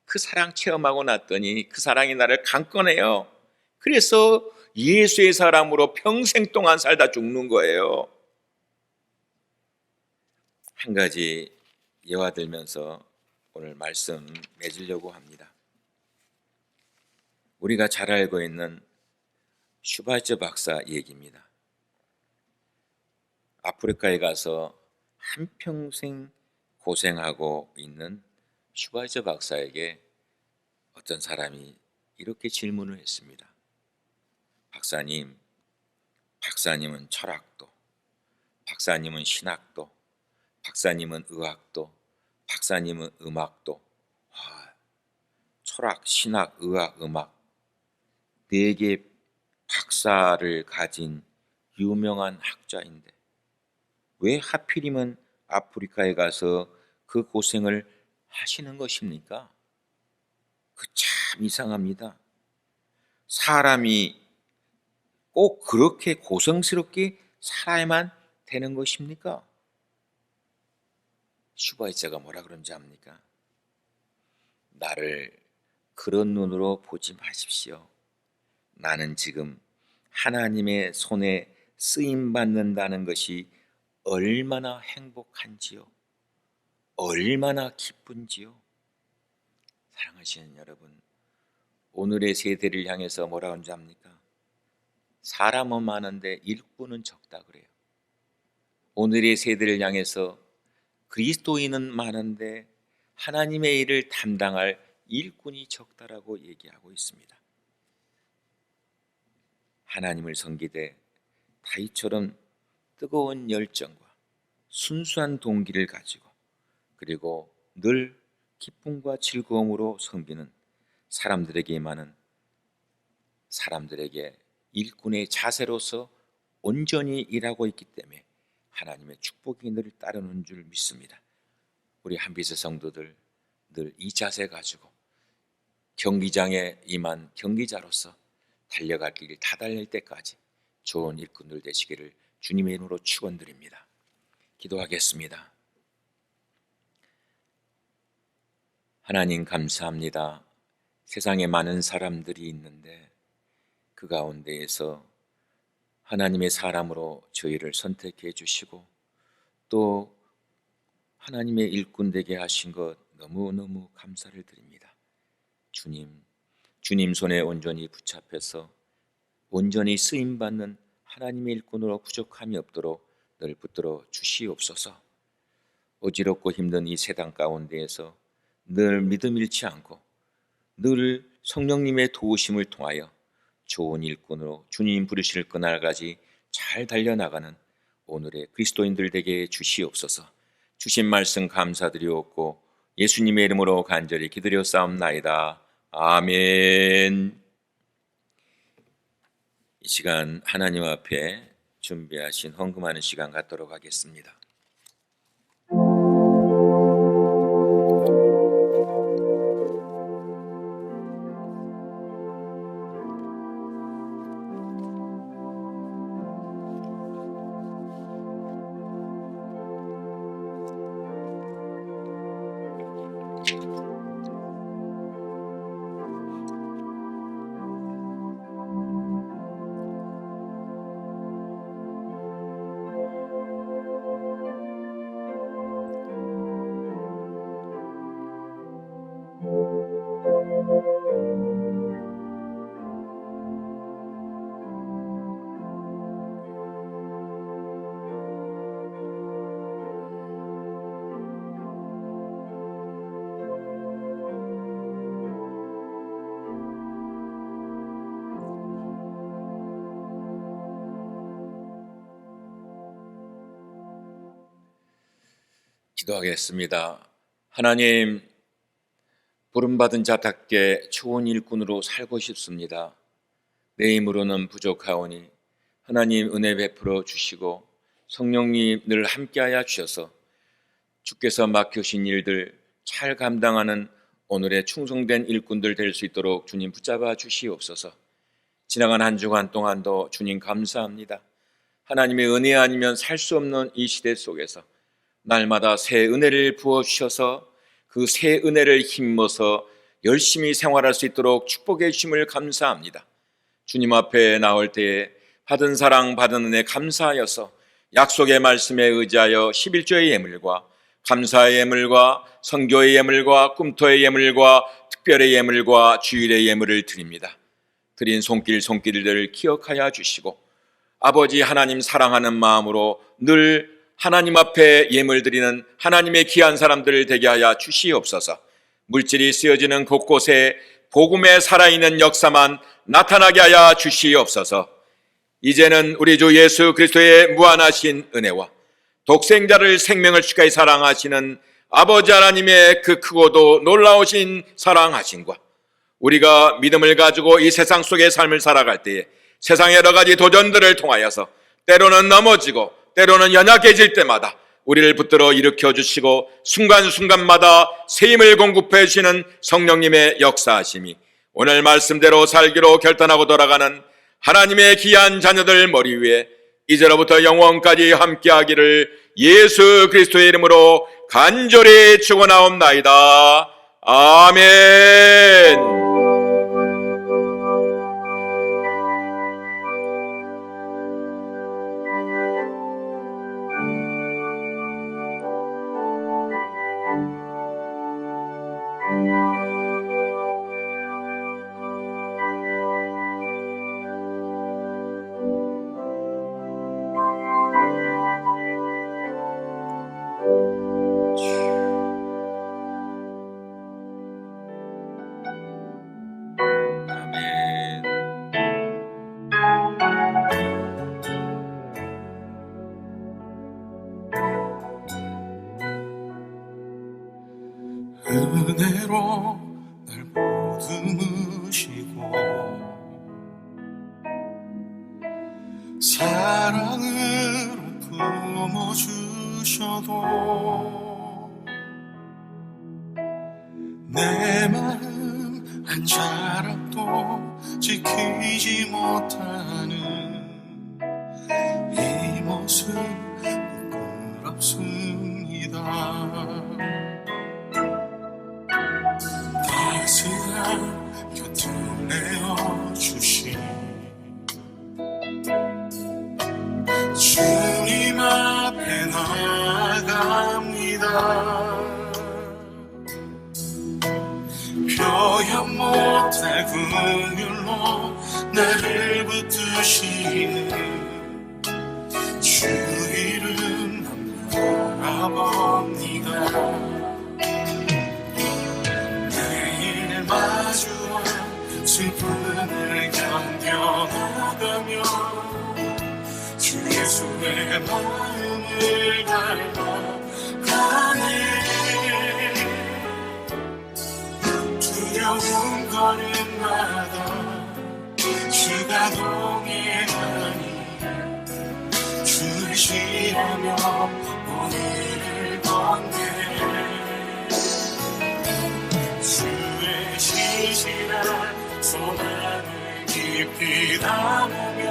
그 사랑 체험하고 났더니 그 사랑이 나를 강건해요. 그래서 예수의 사람으로 평생 동안 살다 죽는 거예요. 한 가지 예화들면서 오늘 말씀 맺으려고 합니다. 우리가 잘 알고 있는 슈바이처 박사 얘기입니다. 아프리카에 가서 한평생 고생하고 있는 슈바이처 박사에게 어떤 사람이 이렇게 질문을 했습니다. 박사님은 철학도, 박사님은 신학도, 박사님은 의학도, 박사님은 음악도, 철학, 신학, 의학, 음악 4개 박사를 가진 유명한 학자인데 왜 하필이면 아프리카에 가서 그 고생을 하시는 것입니까? 그 참 이상합니다. 사람이 꼭 그렇게 고성스럽게 살아야만 되는 것입니까? 슈바이처가 뭐라 그런지 압니까? 나를 그런 눈으로 보지 마십시오. 나는 지금 하나님의 손에 쓰임 받는다는 것이 얼마나 행복한지요, 얼마나 기쁜지요. 사랑하시는 여러분, 오늘의 세대를 향해서 뭐라 그런지 압니까? 사람은 많은데 일꾼은 적다 그래요. 오늘의 세대를 향해서 그리스도인은 많은데 하나님의 일을 담당할 일꾼이 적다라고 얘기하고 있습니다. 하나님을 섬기되 다윗처럼 뜨거운 열정과 순수한 동기를 가지고 그리고 늘 기쁨과 즐거움으로 섬기는 사람들에게 일꾼의 자세로서 온전히 일하고 있기 때문에 하나님의 축복이 늘 따르는 줄 믿습니다. 우리 한빛의 성도들 늘 이 자세 가지고 경기장에 임한 경기자로서 달려갈 길 다 달릴 때까지 좋은 일꾼들 되시기를 주님의 이름으로 축원드립니다. 기도하겠습니다. 하나님 감사합니다. 세상에 많은 사람들이 있는데 그 가운데에서 하나님의 사람으로 저희를 선택해 주시고 또 하나님의 일꾼 되게 하신 것 너무너무 감사를 드립니다. 주님 손에 온전히 붙잡혀서 온전히 쓰임받는 하나님의 일꾼으로 부족함이 없도록 늘 붙들어 주시옵소서. 어지럽고 힘든 이 세상 가운데에서 늘 믿음 잃지 않고 늘 성령님의 도우심을 통하여 좋은 일꾼으로 주님 부르실 그날까지 잘 달려나가는 오늘의 그리스도인들 되게 주시옵소서. 주신 말씀 감사드리옵고 예수님의 이름으로 간절히 기도하옵나이다. 아멘. 이 시간 하나님 앞에 준비하신 헌금하는 시간 갖도록 하겠습니다. 기도하겠습니다. 하나님, 부름받은 자답게 좋은 일꾼으로 살고 싶습니다. 내 힘으로는 부족하오니 하나님 은혜 베풀어 주시고 성령님 늘 함께하여 주셔서 주께서 맡겨주신 일들 잘 감당하는 오늘의 충성된 일꾼들 될 수 있도록 주님 붙잡아 주시옵소서. 지나간 한 주간 동안도 주님 감사합니다. 하나님의 은혜 아니면 살 수 없는 이 시대 속에서 날마다 새 은혜를 부어주셔서 그 새 은혜를 힘입어서 열심히 생활할 수 있도록 축복해 주심을 감사합니다. 주님 앞에 나올 때에 받은 사랑 받은 은혜 감사하여서 약속의 말씀에 의지하여 11조의 예물과 감사의 예물과 선교의 예물과 꿈토의 예물과 특별의 예물과 주일의 예물을 드립니다. 드린 손길들을 기억하여 주시고 아버지 하나님 사랑하는 마음으로 늘 하나님 앞에 예물 드리는 하나님의 귀한 사람들 되게 하여 주시옵소서. 물질이 쓰여지는 곳곳에 복음의 살아있는 역사만 나타나게 하여 주시옵소서. 이제는 우리 주 예수 그리스도의 무한하신 은혜와 독생자를 생명을 주까지 사랑하시는 아버지 하나님의 그 크고도 놀라우신 사랑하심과 우리가 믿음을 가지고 이 세상 속의 삶을 살아갈 때에 세상의 여러 가지 도전들을 통하여서 때로는 넘어지고 때로는 연약해질 때마다 우리를 붙들어 일으켜 주시고 순간순간마다 새 힘을 공급해 주시는 성령님의 역사하심이 오늘 말씀대로 살기로 결단하고 돌아가는 하나님의 귀한 자녀들 머리 위에 이제로부터 영원까지 함께하기를 예수 그리스도의 이름으로 간절히 축원하옵나이다. 아멘. 은혜로 날 보듬으시고 사랑으로 품어주셔도 내 마음 한 자락도 지키지 못하는 이 모습 부끄럽습니다. 따스한 곁을 내어주신 주님 앞에 나아갑니다. 표현 못할 긍휼로 나를 붙드시는 주 이름 바라봅니다. 마주와 슬픔을 견뎌나가며 주 예수의 마음을 닮아가네. 두려운 걸음마다 주가 동행하니 주를 시하며 오늘을 건네. 주의 시시한 소망을 깊이 담으며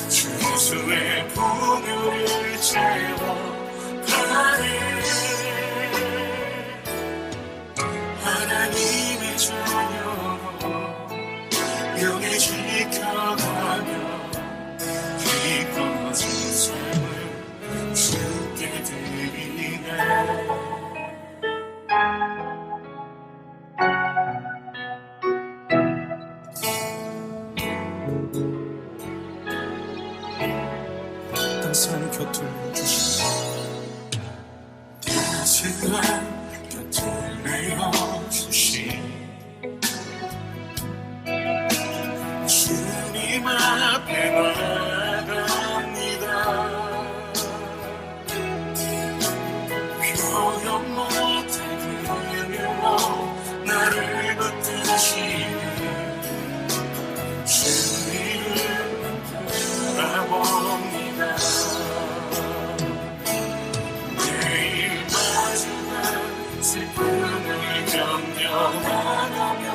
주 예수의 풍요를 채워가네. 하나님의 자녀로 명예 지켜가며 기뻐진 삶을 주께 드리네. 따스한 곁을 주시고 견뎌나가며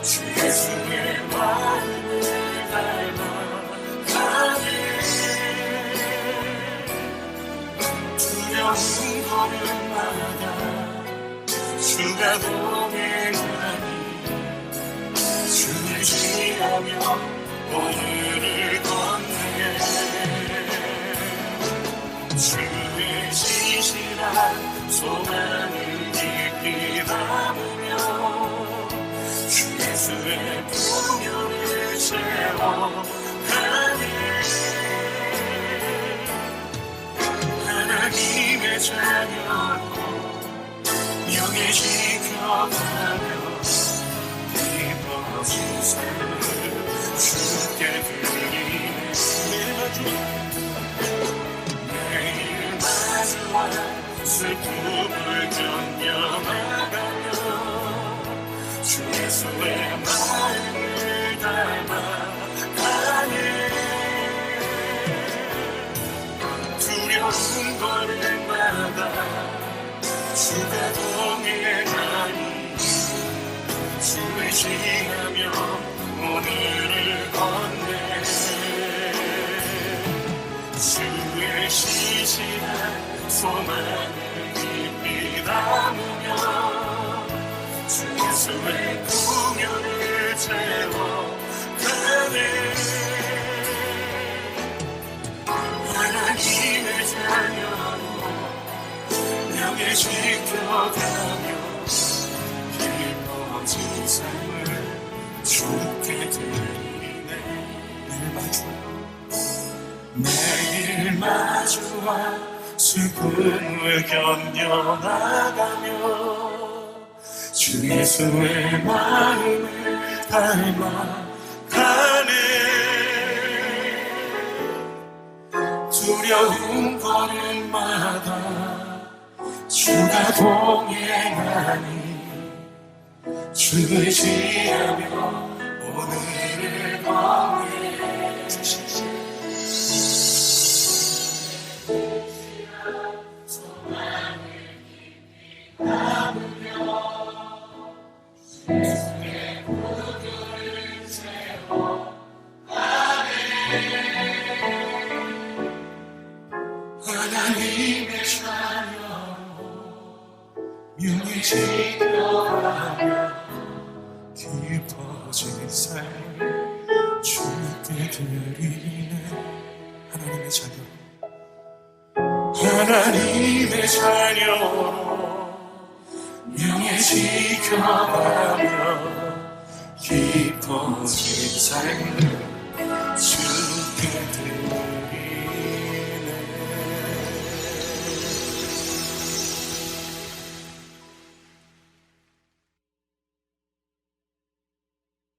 주 예수의 마음을 닮아가네. 두려운 걸음마다 주가 동행하니 주를 지으며 오늘을 걷네. 주의 신실한 소망을 깊이 담으며 주 예수의 풍요를 채워가네. 하나님의 자녀로 명예 지켜가며 기뻐진 삶을 주께 드리네. 매일 마주와 슬픔을 견뎌나가며 주 예수의 마음을 닮아가네. 두려운 걸음마다 주가 동행하니 주를 지으며 오늘을 걷네. 주의 신실한 소망을 깊이 담으며 주 예수의 풍요를 채워가네. 하나님의 자녀로 명예 지켜가며 기뻐진 삶을 주께 드리네. 매일 마주와 슬픔을 견뎌나가며 주 예수의 마음을 닮아가네. 두려운 걸음마다 주가 동행하니 주를 지으며 오늘을 걷네. 하나님의 자녀로 명예 지켜가며 깊어진 삶을 주께 드리네. 하나님의 자녀, 하나님의 자녀로 명예 지켜가며 깊어진 삶을